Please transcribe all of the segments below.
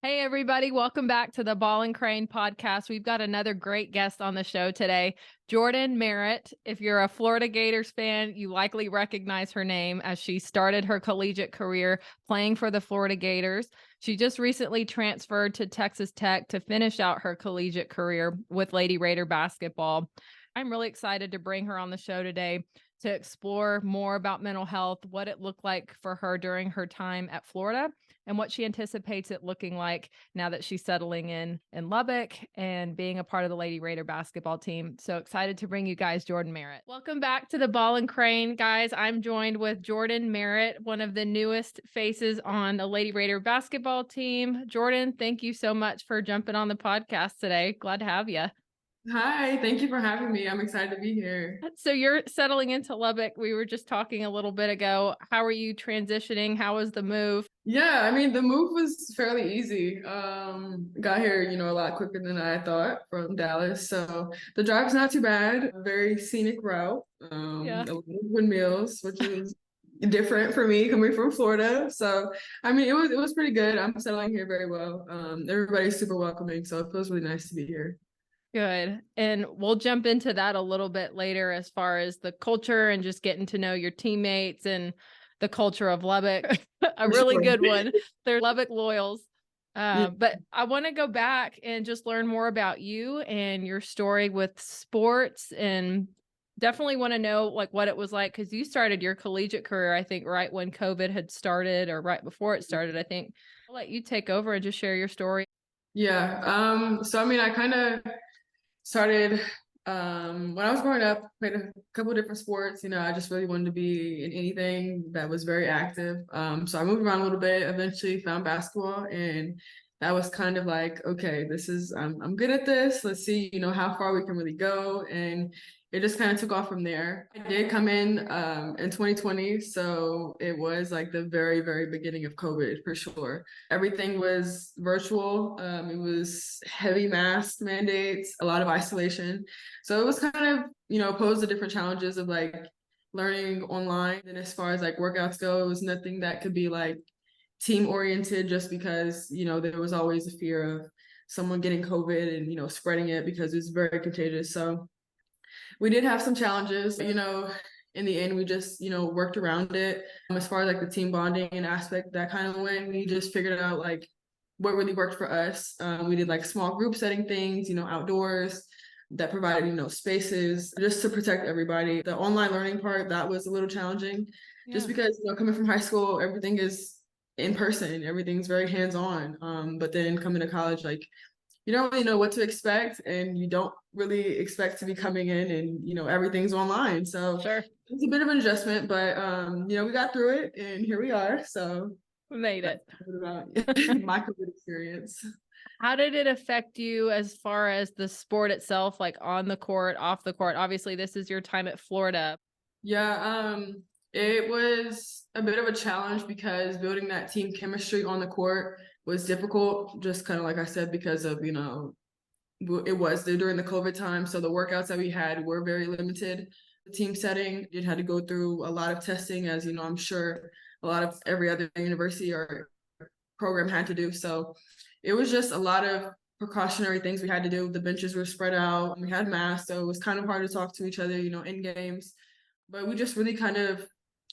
Hey, everybody. Welcome back to the Ball and Crane podcast. We've got another great guest on the show today, Jordyn Merritt. If you're a Florida Gators fan, you likely recognize her name as she started her collegiate career playing for the Florida Gators. She just recently transferred to Texas Tech to finish out her collegiate career with Lady Raider basketball. I'm really excited to bring her on the show today to explore more about mental health, what it looked like for her during her time at Florida, and what she anticipates it looking like now that she's settling in Lubbock and being a part of the Lady Raider basketball team. So excited to bring you guys Jordyn Merritt. Welcome back to the Ball and Crane, guys. I'm joined with Jordyn Merritt, one of the newest faces on the Lady Raider basketball team. Jordyn, thank you so much for jumping on the podcast today. Glad to have you. Hi, thank you for having me. I'm excited to be here. So you're settling into Lubbock. We were just talking a little bit ago. How are you transitioning? How was the move? Yeah, I mean, the move was fairly easy. Got here, a lot quicker than I thought from Dallas. So the drive's not too bad. A very scenic route. Yeah. A lot of windmills, which is different for me coming from Florida. So I mean, it was pretty good. I'm settling here very well. Everybody's super welcoming, so it feels really nice to be here. Good. And we'll jump into that a little bit later as far as the culture and just getting to know your teammates and the culture of Lubbock. A For really sure. good one. They're Lubbock loyals. Yeah. But I want to go back and just learn more about you and your story with sports, and definitely want to know like what it was like, because you started your collegiate career, I think, right when COVID had started or right before it started, I think. I'll let you take over and just share your story. Yeah. So I mean, I kind of started when I was growing up, played a couple of different sports. I just really wanted to be in anything that was very active. So I moved around a little bit, eventually found basketball, and that was kind of like, okay, this is I'm good at this. Let's see, how far we can really go. And it just kind of took off from there. I did come in 2020, so it was like the very, very beginning of COVID for sure. Everything was virtual. It was heavy mask mandates, a lot of isolation. So it was kind of, posed the different challenges of like learning online. And as far as like workouts go, it was nothing that could be like team oriented just because, there was always a fear of someone getting COVID and, spreading it because it's very contagious. So we did have some challenges, in the end, we just, worked around it. As far as like the team bonding and aspect, that kind of went, we just figured out like what really worked for us. We did like small group setting things, outdoors that provided, spaces just to protect everybody. The online learning part, that was a little challenging just because, coming from high school, everything is in person, everything's very hands-on. But then coming to college, like you don't really know what to expect, and you don't really expect to be coming in and everything's online. So Sure. it's a bit of an adjustment, but we got through it and here we are. So We made it. about my COVID experience. How did it affect you as far as the sport itself, like on the court, off the court? Obviously, this is your time at Florida. Yeah, it was a bit of a challenge because building that team chemistry on the court was difficult, just kind of like I said, because of, it was during the COVID time. So the workouts that we had were very limited. The team setting, you had to go through a lot of testing, as I'm sure a lot of every other university or program had to do. So it was just a lot of precautionary things we had to do. The benches were spread out, we had masks, so it was kind of hard to talk to each other, in games. But we just really kind of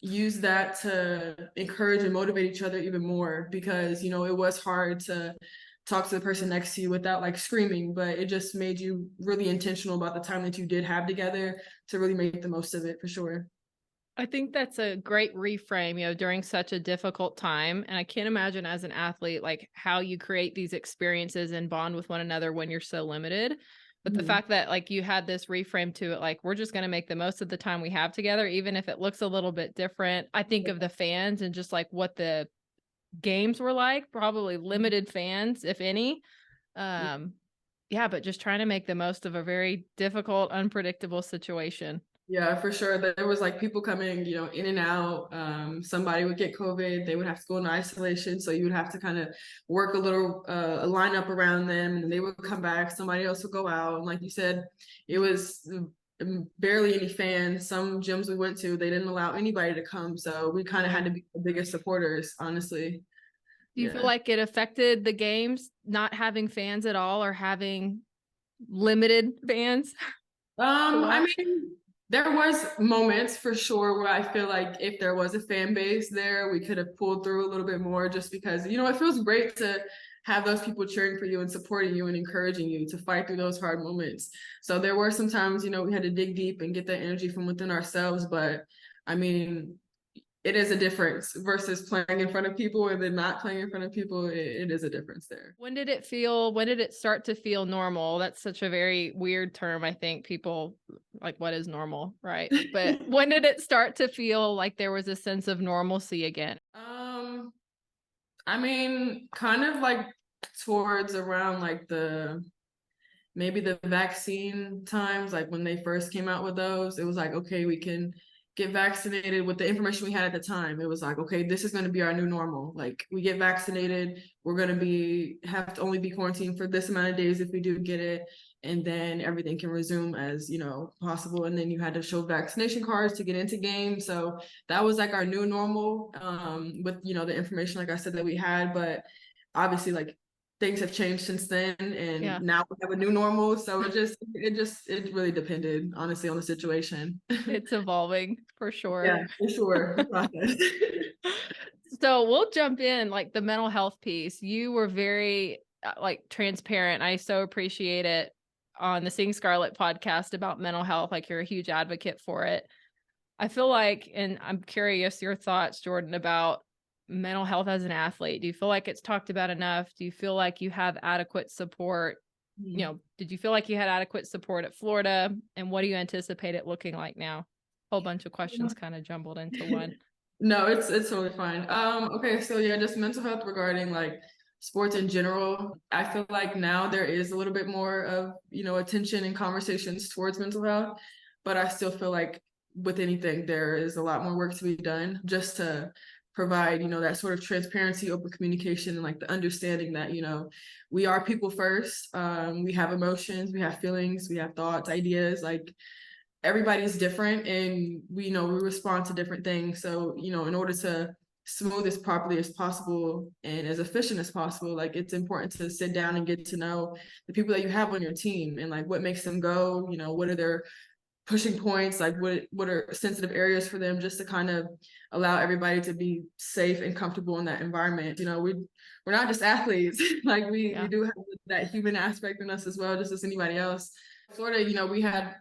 used that to encourage and motivate each other even more because, it was hard to talk to the person next to you without like screaming, but it just made you really intentional about the time that you did have together to really make the most of it for sure. I think that's a great reframe, during such a difficult time. And I can't imagine as an athlete, like how you create these experiences and bond with one another when you're so limited. But the fact that like you had this reframe to it, like we're just going to make the most of the time we have together, even if it looks a little bit different. I think of the fans and just like what the games were like, probably limited fans, if any. Yeah, but just trying to make the most of a very difficult, unpredictable situation. Yeah, for sure. There was like people coming, in and out. Somebody would get COVID, they would have to go into isolation. So you would have to kind of work a little line up around them, and they would come back. Somebody else would go out. And like you said, it was barely any fans. Some gyms we went to, they didn't allow anybody to come. So we kind of had to be the biggest supporters, honestly. Do you feel like it affected the games not having fans at all or having limited fans? I mean, there was moments for sure where I feel like if there was a fan base there, we could have pulled through a little bit more just because, it feels great to have those people cheering for you and supporting you and encouraging you to fight through those hard moments. So there were some times, we had to dig deep and get that energy from within ourselves. But I mean, it is a difference versus playing in front of people and then not playing in front of people. It is a difference there. When did it start to feel normal? That's such a very weird term. I think people like, what is normal? Right. But when did it start to feel like there was a sense of normalcy again? I mean, kind of like towards around like maybe the vaccine times, like when they first came out with those, it was like, okay, we can get vaccinated with the information we had at the time. It was like, okay, this is going to be our new normal. Like we get vaccinated, we're going to have to only be quarantined for this amount of days if we do get it. And then everything can resume as, possible. And then you had to show vaccination cards to get into games. So that was like our new normal with, the information, like I said, that we had. But obviously, like things have changed since then, and now we have a new normal. So it really depended, honestly, on the situation. It's evolving for sure. Yeah, for sure. So we'll jump in, like the mental health piece. You were very transparent. I so appreciate it on the Sing Scarlet podcast about mental health. Like you're a huge advocate for it. I feel like, and I'm curious your thoughts, Jordyn, about mental health as an athlete. Do you feel like it's talked about enough? Do you feel like you have adequate support? Did you feel like you had adequate support at Florida? And what do you anticipate it looking like now? Whole bunch of questions kind of jumbled into one. No, it's totally fine. Okay, so yeah, just mental health regarding like sports in general. I feel like now there is a little bit more of, attention and conversations towards mental health, but I still feel like with anything, there is a lot more work to be done just to provide, that sort of transparency, open communication, and like the understanding that, we are people first. We have emotions, we have feelings, we have thoughts, ideas, like everybody's different, and we respond to different things. So, in order to smooth as properly as possible and as efficient as possible, like it's important to sit down and get to know the people that you have on your team and like what makes them go, what are their pushing points, like what are sensitive areas for them, just to kind of allow everybody to be safe and comfortable in that environment. We're not just athletes. Like we do have that human aspect in us as well, just as anybody else. Florida, we had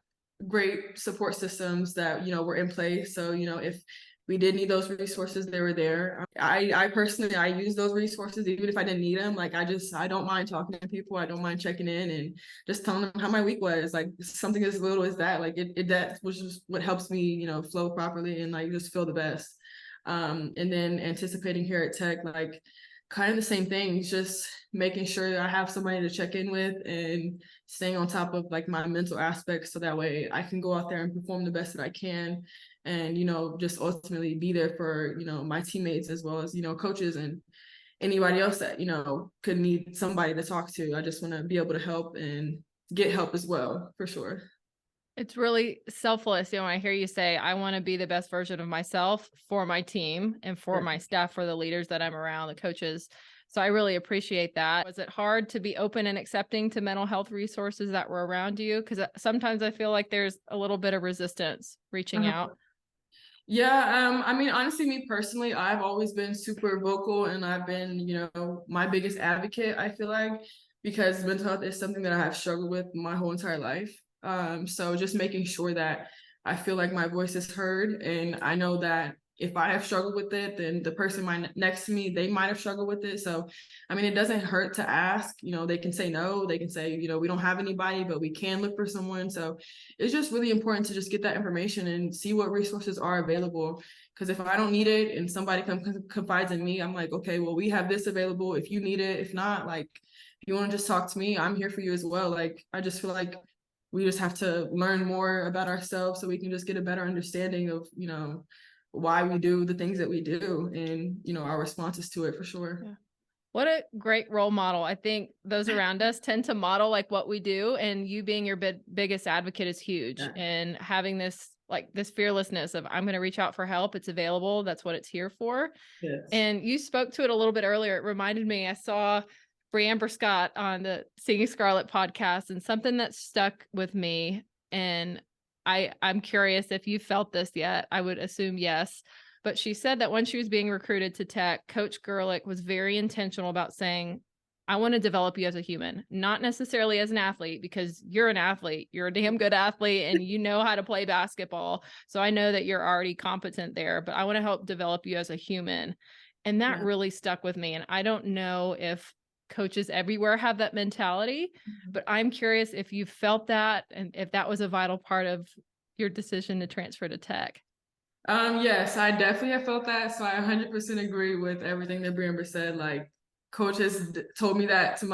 great support systems that were in place. So if we did need those resources, they were there. I personally, I use those resources even if I didn't need them. Like I don't mind talking to people. I don't mind checking in and just telling them how my week was. Like something as little as that. Like that was just what helps me, flow properly and like just feel the best. And then anticipating here at Tech, like kind of the same thing, just making sure that I have somebody to check in with and staying on top of like my mental aspects so that way I can go out there and perform the best that I can and, just ultimately be there for, my teammates as well as, coaches and anybody else that, could need somebody to talk to. I just want to be able to help and get help as well, for sure. It's really selfless. When I hear you say, I want to be the best version of myself for my team and for my staff, for the leaders that I'm around, the coaches. So I really appreciate that. Was it hard to be open and accepting to mental health resources that were around you? Because sometimes I feel like there's a little bit of resistance reaching out. Yeah, I mean, honestly, me personally, I've always been super vocal and I've been, my biggest advocate, I feel like, because mental health is something that I have struggled with my whole entire life. So just making sure that I feel like my voice is heard, and I know that if I have struggled with it, then the person next to me, they might have struggled with it. So, I mean, it doesn't hurt to ask. They can say no. They can say, we don't have anybody, but we can look for someone. So it's just really important to just get that information and see what resources are available. Because if I don't need it and somebody confides in me, I'm like, okay, well, we have this available if you need it. If not, like, if you want to just talk to me, I'm here for you as well. Like, I just feel like we just have to learn more about ourselves so we can just get a better understanding of, why we do the things that we do and, our responses to it, for sure. Yeah. What a great role model. I think those around us tend to model like what we do, and you being your biggest advocate is huge. And having this like this fearlessness of I'm going to reach out for help. It's available. That's what it's here for. Yes. And you spoke to it a little bit earlier. It reminded me, I saw Brianne Scott on the Singing Scarlet podcast, and something that stuck with me. And I'm curious if you felt this yet. I would assume yes. But she said that when she was being recruited to Tech, Coach Gerlich was very intentional about saying, I want to develop you as a human, not necessarily as an athlete, because you're an athlete. You're a damn good athlete and you know how to play basketball. So I know that you're already competent there, but I want to help develop you as a human. And that really stuck with me. And I don't know if coaches everywhere have that mentality, but I'm curious if you felt that and if that was a vital part of your decision to transfer to Tech. Yes, I definitely have felt that. So I 100% agree with everything that Brianna said. Like, coach has told me that to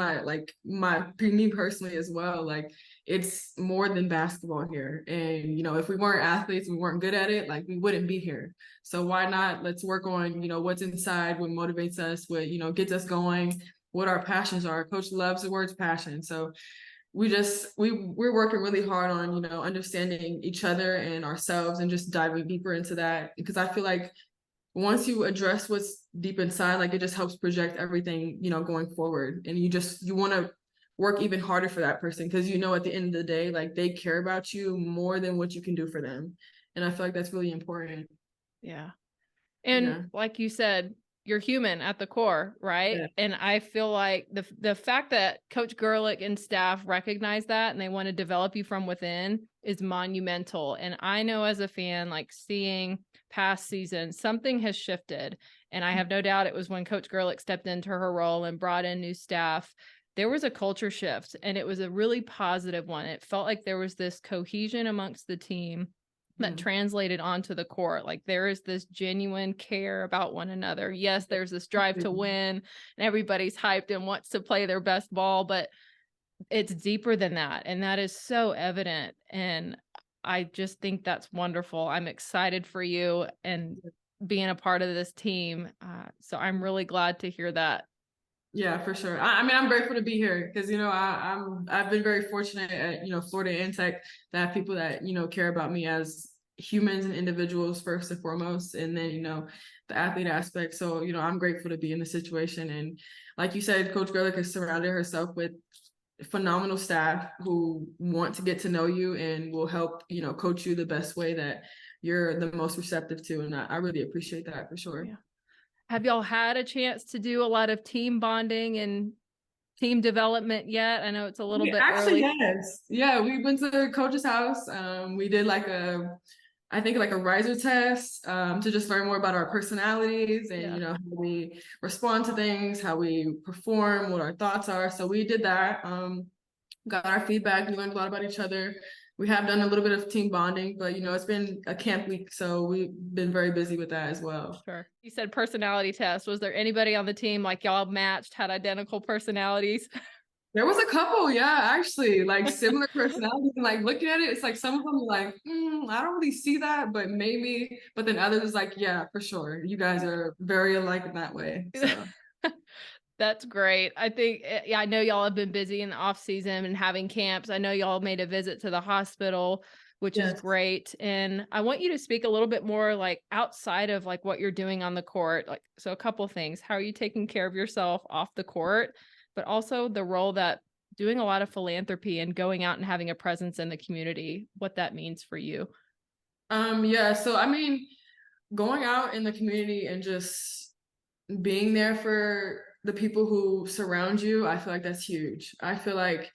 me personally as well. Like, it's more than basketball here. And, you know, if we weren't athletes, we weren't good at it, like we wouldn't be here. So why not? Let's work on, you know, what's inside, what motivates us, what, you know, gets us going, what our passions are. Coach loves the words passion. So we're working really hard on, you know, understanding each other and ourselves and just diving deeper into that, because I feel like once you address what's deep inside, like it just helps project everything, you know, going forward. And you want to work even harder for that person, because you know at the end of the day, like they care about you more than what you can do for them. And I feel like that's really important. Yeah. And like you said, you're human at the core, right? Yeah. And I feel like the fact that Coach Gerlich and staff recognize that and they want to develop you from within is monumental. And I know as a fan, like seeing past seasons, something has shifted. And I have no doubt it was when Coach Gerlich stepped into her role and brought in new staff. There was a culture shift, and it was a really positive one. It felt like there was this cohesion amongst the team that translated onto the court. Like there is this genuine care about one another. Yes, there's this drive to win and everybody's hyped and wants to play their best ball, but it's deeper than that. And that is so evident. And I just think that's wonderful. I'm excited for you and being a part of this team. So I'm really glad to hear that. Yeah, for sure. I mean, I'm grateful to be here because, you know, I've been very fortunate at, you know, Florida and Tech to have people that, you know, care about me as humans and individuals first and foremost, and then, you know, the athlete aspect. So, you know, I'm grateful to be in the situation. And like you said, Coach Gerlich has surrounded herself with phenomenal staff who want to get to know you and will help, you know, coach you the best way that you're the most receptive to. And I really appreciate that for sure. Yeah. Have y'all had a chance to do a lot of team bonding and team development yet? I know it's a little bit early. Yes. Yeah, we went to the coach's house. We did like I think a riser test to just learn more about our personalities and, you know, how we respond to things, how we perform, what our thoughts are. So we did that, got our feedback. We learned a lot about each other. We have done a little bit of team bonding, but, you know, it's been a camp week, so we've been very busy with that as well. Sure. You said personality test. Was there anybody on the team like y'all matched, had identical personalities? There was a couple, yeah, actually, like similar personalities. And like looking at it, it's like some of them are like, I don't really see that, but maybe. But then others is like, yeah, for sure. You guys are very alike in that way. So. That's great. I think, I know y'all have been busy in the off season and having camps. I know y'all made a visit to the hospital, which is great. And I want you to speak a little bit more like outside of like what you're doing on the court. Like, so a couple of things. How are you taking care of yourself off the court, but also the role that doing a lot of philanthropy and going out and having a presence in the community, what that means for you? Yeah. So, I mean, going out in the community and just being there for the people who surround you, I feel like that's huge. I feel like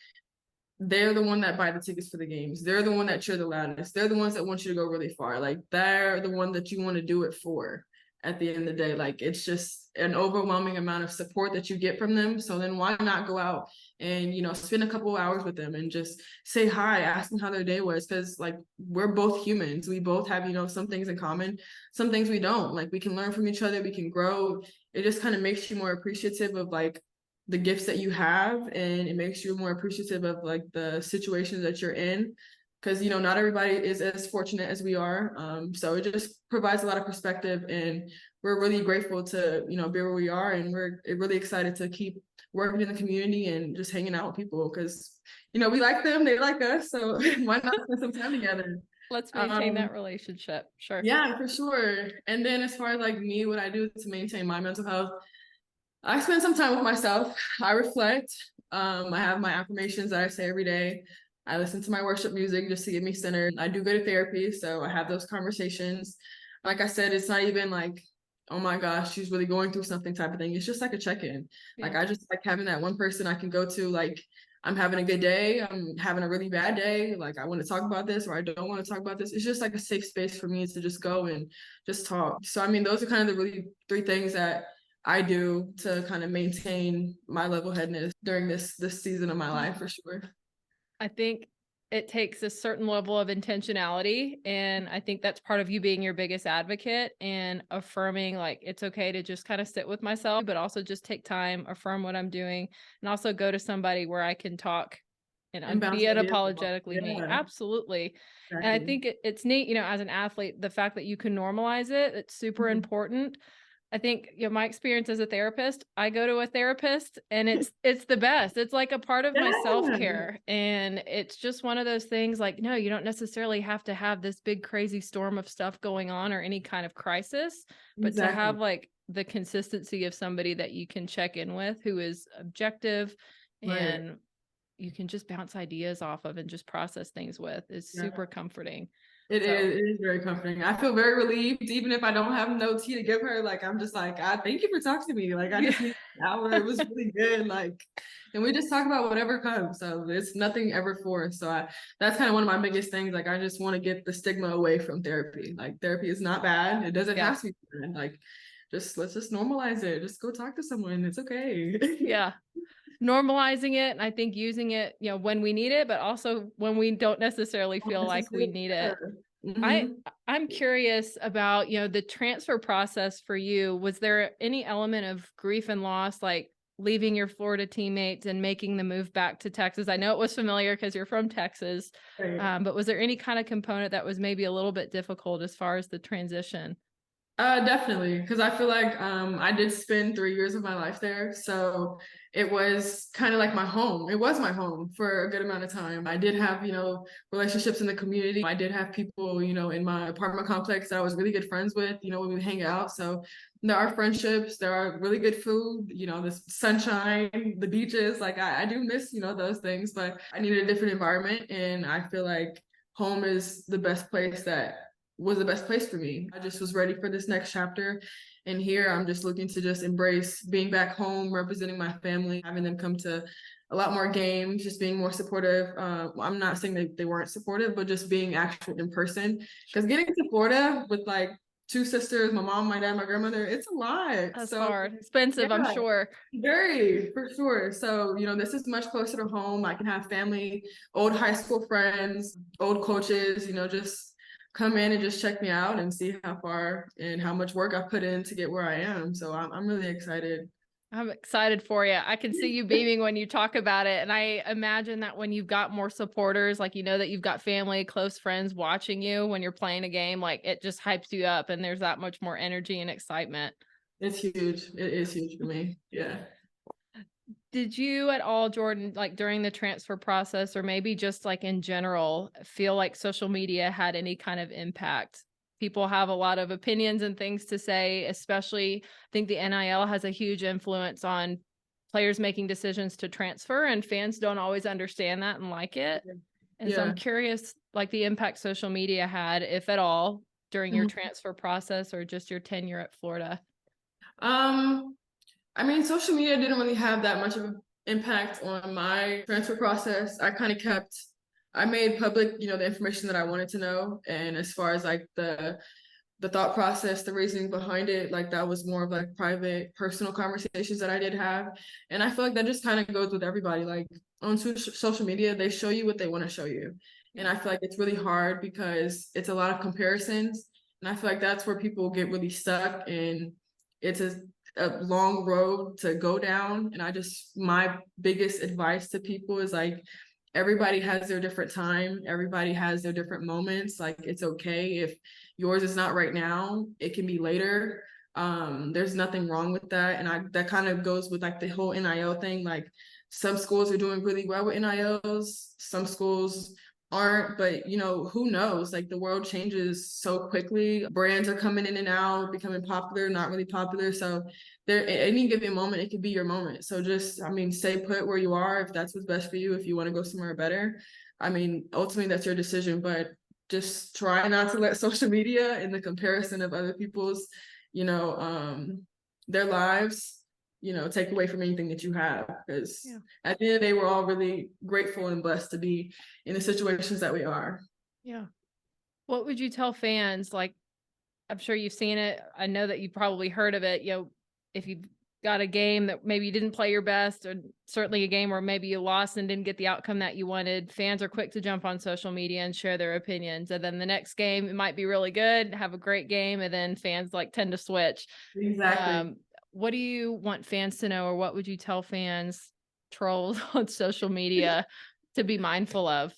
they're the one that buy the tickets for the games. They're the one that cheer the loudest. They're the ones that want you to go really far. Like they're the one that you want to do it for at the end of the day. Like it's just an overwhelming amount of support that you get from them. So then why not go out and, you know, spend a couple of hours with them and just say hi, ask them how their day was. Cause like we're both humans. We both have, you know, some things in common, some things we don't. Like we can learn from each other, we can grow. It just kind of makes you more appreciative of like the gifts that you have, and it makes you more appreciative of like the situations that you're in, because, you know, not everybody is as fortunate as we are. So it just provides a lot of perspective, and we're really grateful to, you know, be where we are, and we're really excited to keep working in the community and just hanging out with people because, you know, we like them, they like us, so why not spend some time together? Let's maintain that relationship. Sure. Yeah, for sure. And then as far as like me, what I do to maintain my mental health, I spend some time with myself. I reflect. I have my affirmations that I say every day. I listen to my worship music just to get me centered. I do go to therapy, so I have those conversations. Like I said, it's not even like, oh my gosh, she's really going through something type of thing. It's just like a check-in. Yeah. Like I just like having that one person I can go to, like, I'm having a good day, I'm having a really bad day, like I want to talk about this or I don't want to talk about this. It's just like a safe space for me to just go and just talk. So I mean, those are kind of the really three things that I do to kind of maintain my level-headedness during this season of my life, for sure. I think it takes a certain level of intentionality, and I think that's part of you being your biggest advocate and affirming like it's okay to just kind of sit with myself, but also just take time, affirm what I'm doing, and also go to somebody where I can talk and be bounce ideas off. unapologetically me. Yeah, Absolutely. And I exactly. think it's neat, you know, as an athlete, the fact that you can normalize it, it's super important. I think, you know, my experience as a therapist, I go to a therapist and it's the best. It's like a part of my Yeah, self-care. And it's just one of those things like, no, you don't necessarily have to have this big crazy storm of stuff going on or any kind of crisis, but to exactly. have like the consistency of somebody that you can check in with who is objective Right. and you can just bounce ideas off of and just process things with is Yeah. super comforting. It So is. It is very comforting. I feel very relieved, even if I don't have no tea to give her. Like I'm just like, I thank you for talking to me. Like I yeah. just need an hour. It was really good. Like, and we just talk about whatever comes. So it's nothing ever forced. So that's kind of one of my biggest things. Like I just want to get the stigma away from therapy. Like therapy is not bad. It doesn't Yeah. have to be bad. Like let's just normalize it. Just go talk to someone. It's okay. Yeah. Normalizing it and I think using it, you know, when we need it, but also when we don't necessarily feel like we need it. I Mm-hmm. I'm curious about, you know, the transfer process for you. Was there any element of grief and loss, like leaving your Florida teammates and making the move back to Texas? I know it was familiar because you're from Texas, Right. but was there any kind of component that was maybe a little bit difficult as far as the transition? Definitely, because I feel like I did spend 3 years of my life there, so it was kind of like my home. It was my home for a good amount of time. I did have, relationships in the community. I did have people, in my apartment complex that I was really good friends with, when we would hang out. So there are friendships, there are really good food, the sunshine, the beaches. Like I do miss, those things, but I needed a different environment, and I feel like home is the best place that was the best place for me. I just was ready for this next chapter. And here I'm just looking to just embrace being back home, representing my family, having them come to a lot more games, just being more supportive. I'm not saying that they weren't supportive, but just being actual in person. Because getting to Florida with like two sisters, my mom, my dad, my grandmother, it's a lot. That's So hard, expensive, I'm yeah, sure. very, for sure. So, this is much closer to home. I can have family, old high school friends, old coaches, just come in and just check me out and see how far and how much work I put in to get where I am. So I'm really excited. I'm excited for you. I can see you beaming when you talk about it. And I imagine that when you've got more supporters, like, you know, that you've got family, close friends watching you when you're playing a game, like it just hypes you up and there's that much more energy and excitement. It's huge. It is huge for me. Yeah. Did you at all, Jordyn, like during the transfer process or maybe just like in general, feel like social media had any kind of impact? People have a lot of opinions and things to say, especially I think the NIL has a huge influence on players making decisions to transfer, and fans don't always understand that and like it. And so I'm Yeah. curious, like the impact social media had, if at all, during your Mhm. transfer process or just your tenure at Florida. Um, I mean, social media didn't really have that much of an impact on my transfer process. I made public, the information that I wanted to know. And as far as like the thought process, the reasoning behind it, like that was more of like private, personal conversations that I did have. And I feel like that just kind of goes with everybody. Like on social media, they show you what they want to show you. And Yeah. I feel like it's really hard because it's a lot of comparisons. And I feel like that's where people get really stuck, and it's a long road to go down. And my biggest advice to people is like, everybody has their different time. Everybody has their different moments. Like it's okay if yours is not right now, it can be later. There's nothing wrong with that. And that kind of goes with like the whole NIL thing. Like some schools are doing really well with NILs. Some schools aren't, but you know, who knows? Like the world changes so quickly. Brands are coming in and out, becoming popular, not really popular. So there, at any given moment, it could be your moment. So just, I mean, stay put where you are if that's what's best for you. If you want to go somewhere better, I mean, ultimately that's your decision. But just try not to let social media and the comparison of other people's, you know, their lives, you know, take away from anything that you have. Because at the end of the day, we're all really grateful and blessed to be in the situations that we are. Yeah. What would you tell fans? Like, I'm sure you've seen it. I know that you've probably heard of it. You know, if you've got a game that maybe you didn't play your best, or certainly a game where maybe you lost and didn't get the outcome that you wanted, fans are quick to jump on social media and share their opinions. And then the next game, it might be really good, have a great game, and then fans like tend to switch. Exactly. What do you want fans to know, or what would you tell fans, trolls on social media, to be mindful of?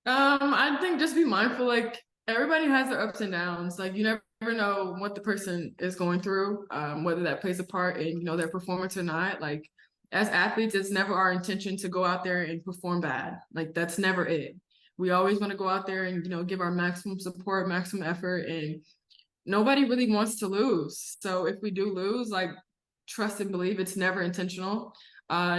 I think just be mindful, like everybody has their ups and downs. Like you never know what the person is going through, whether that plays a part in, you know, their performance or not. Like as athletes, it's never our intention to go out there and perform bad. Like that's never it. We always want to go out there and, you know, give our maximum support, maximum effort, and nobody really wants to lose. So if we do lose, like trust and believe it's never intentional.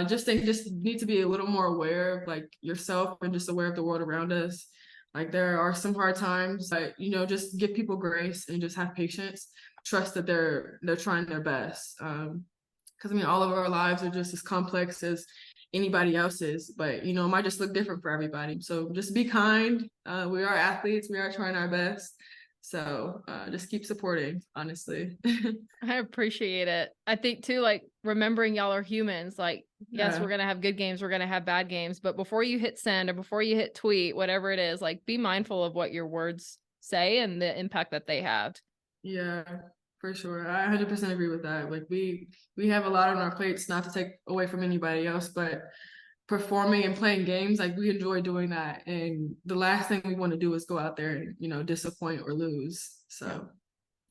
Just think just need to be a little more aware of like yourself and just aware of the world around us. Like there are some hard times, but you know, just give people grace and just have patience. Trust that they're trying their best. Because I mean, all of our lives are just as complex as anybody else's, but you know, it might just look different for everybody. So just be kind. We are athletes. We are trying our best. So just keep supporting, honestly. I appreciate it. I think too, like remembering y'all are humans. Like, yes, Yeah. we're going to have good games, we're going to have bad games, but before you hit send or before you hit tweet, whatever it is, like be mindful of what your words say and the impact that they have. Yeah, for sure. I 100% agree with that. Like we have a lot on our plates, not to take away from anybody else, but performing and playing games, like we enjoy doing that. And the last thing we want to do is go out there and, you know, disappoint or lose. So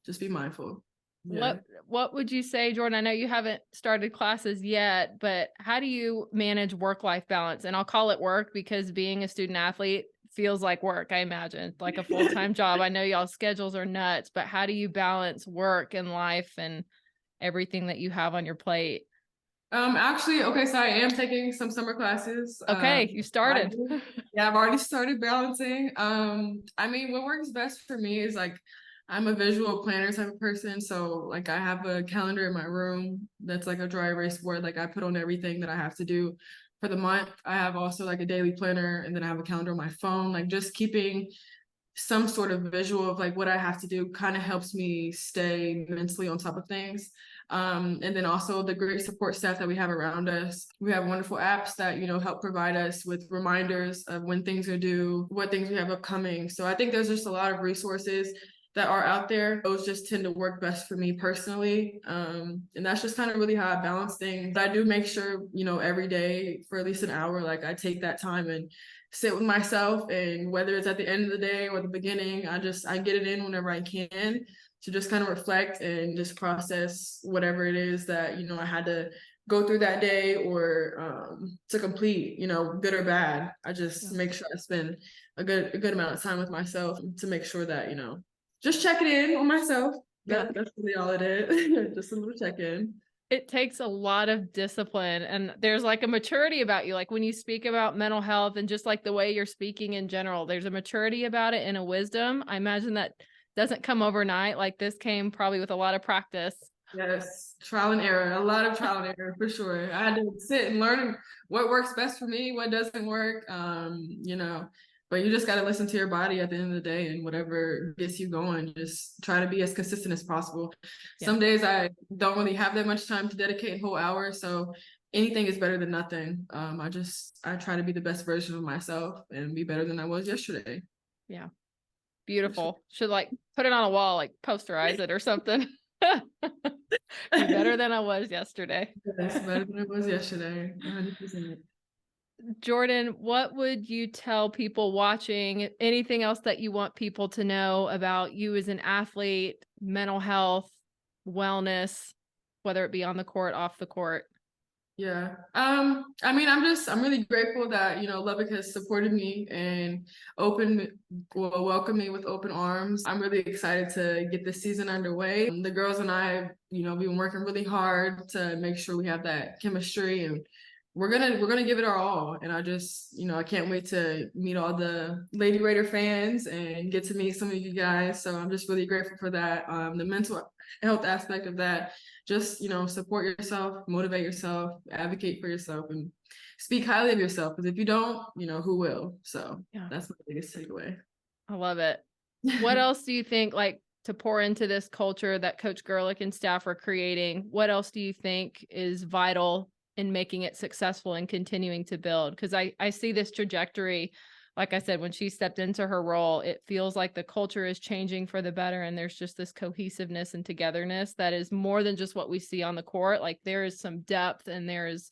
just be mindful. Yeah. What would you say, Jordyn? I know you haven't started classes yet, but how do you manage work-life balance? And I'll call it work because being a student athlete feels like work, I imagine, like a full-time job. I know y'all's schedules are nuts, but how do you balance work and life and everything that you have on your plate? Actually, okay, so I am taking some summer classes. Okay, you started. Yeah, I've already started balancing. I mean, what works best for me is like I'm a visual planner type of person. So like I have a calendar in my room that's like a dry erase board. Like I put on everything that I have to do for the month. I have also like a daily planner, and then I have a calendar on my phone. Like just keeping some sort of visual of like what I have to do kind of helps me stay mentally on top of things. And then also the great support staff that we have around us. We have wonderful apps that, you know, help provide us with reminders of when things are due, what things we have upcoming. So I think there's just a lot of resources that are out there. Those just tend to work best for me personally. And that's just kind of really how I balance things. I do make sure, you know, every day for at least an hour, like I take that time and sit with myself, and whether it's at the end of the day or the beginning, I get it in whenever I can to just kind of reflect and just process whatever it is that, you know, I had to go through that day or to complete, you know, good or bad. I just make sure I spend a good amount of time with myself to make sure that, you know, just checking in on myself. That's really all it is. Just a little check-in. It takes a lot of discipline, and there's like a maturity about you. Like when you speak about mental health and just like the way you're speaking in general, there's a maturity about it and a wisdom. I imagine that doesn't come overnight. Like this came probably with a lot of practice. Yes, trial and error, a lot of trial and error for sure. I had to sit and learn what works best for me, what doesn't work. You know, but you just got to listen to your body at the end of the day, and whatever gets you going, just try to be as consistent as possible. Yeah. Some days I don't really have that much time to dedicate a whole hour, so anything is better than nothing. I try to be the best version of myself and be better than I was yesterday. Yeah. Beautiful. Should like put it on a wall, like posterize it or something. Be better than I was yesterday. Yes, better than I was yesterday. 100%. Jordyn, what would you tell people watching? Anything else that you want people to know about you as an athlete, mental health, wellness, whether it be on the court, off the court? Yeah. I mean, I'm really grateful that, Lubbock has supported me and welcomed me with open arms. I'm really excited to get this season underway. The girls and I, we've been working really hard to make sure we have that chemistry, and we're gonna give it our all. And I just, I can't wait to meet all the Lady Raider fans and get to meet some of you guys. So I'm just really grateful for that. The mental health aspect of that, just support yourself, motivate yourself, advocate for yourself, and speak highly of yourself, because if you don't, who will? So Yeah, that's my biggest takeaway. I love it. What else do you think, like, to pour into this culture that Coach Gerlich and staff are creating? What else do you think is vital in making it successful and continuing to build? Because I see this trajectory. Like I said, when she stepped into her role, it feels like the culture is changing for the better. And there's just this cohesiveness and togetherness that is more than just what we see on the court. Like, there is some depth and there is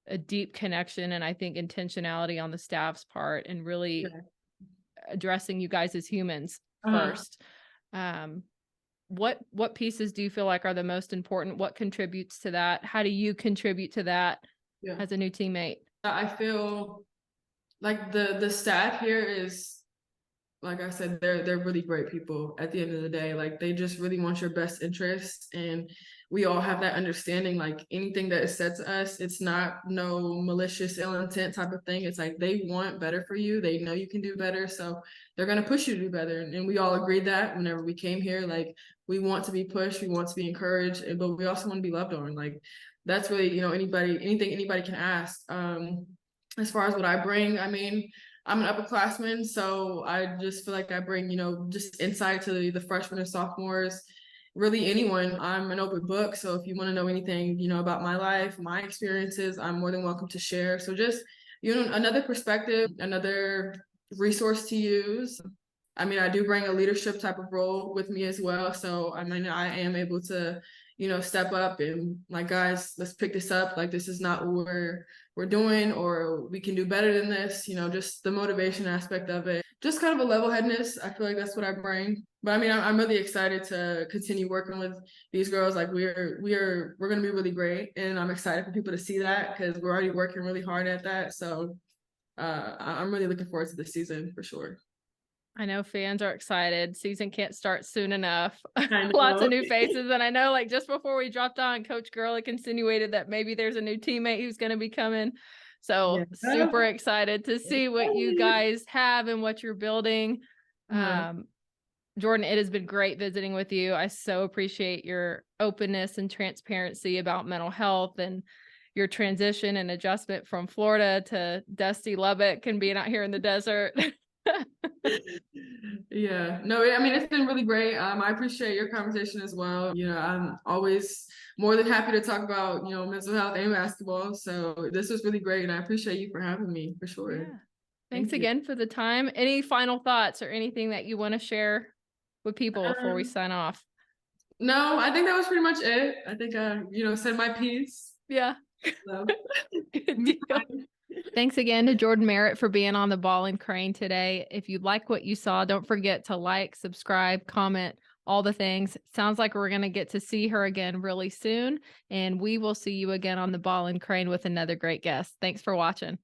a deep connection, and I think intentionality on the staff's part, and really Yeah. addressing you guys as humans Uh-huh. first. What pieces do you feel like are the most important? What contributes to that? How do you contribute to that Yeah. as a new teammate? I feel like the staff here is, like I said, they're really great people at the end of the day. Like, they just really want your best interest, and we all have that understanding. Like, anything that is said to us, it's not no malicious ill intent type of thing. It's like they want better for you. They know you can do better, so they're gonna push you to do better. And we all agreed that whenever we came here, like, we want to be pushed, we want to be encouraged, but we also want to be loved on. Like, that's really, anything anybody can ask. As far as what I bring, I mean, I'm an upperclassman, so I just feel like I bring, just insight to the freshmen and sophomores, really anyone. I'm an open book, so if you want to know anything, about my life, my experiences, I'm more than welcome to share. So just, another perspective, another resource to use. I mean, I do bring a leadership type of role with me as well. So, I mean, I am able to, step up and, like, guys, let's pick this up. Like, this is not what we're doing, or we can do better than this. Just the motivation aspect of it. Just kind of a level headedness. I feel like that's what I bring. But I mean, I'm really excited to continue working with these girls. Like, we're gonna be really great, and I'm excited for people to see that, because we're already working really hard at that. So, I'm really looking forward to this season for sure. I know fans are excited. Season can't start soon enough. I Lots of know. new faces. And I know, like, just before we dropped on, Coach Gerlich insinuated that maybe there's a new teammate who's going to be coming. So Yeah. super excited to see what you guys have and what you're building. Uh-huh. Jordyn, it has been great visiting with you. I so appreciate your openness and transparency about mental health and your transition and adjustment from Florida to dusty Lubbock and being out here in the desert. Yeah, no, I mean, it's been really great. I appreciate your conversation as well. I'm always more than happy to talk about, mental health and basketball. So this was really great, and I appreciate you for having me, for sure. Yeah. Thanks Thank you. again for the time. Any final thoughts or anything that you want to share with people before we Um, sign off? no, I think that was pretty much it. I think said my piece. Yeah. So, Good deal. Thanks again to Jordyn Merritt for being on the Ball and Crane today. If you like what you saw, don't forget to like, subscribe, comment, all the things. Sounds like we're going to get to see her again really soon. And we will see you again on the Ball and Crane with another great guest. Thanks for watching.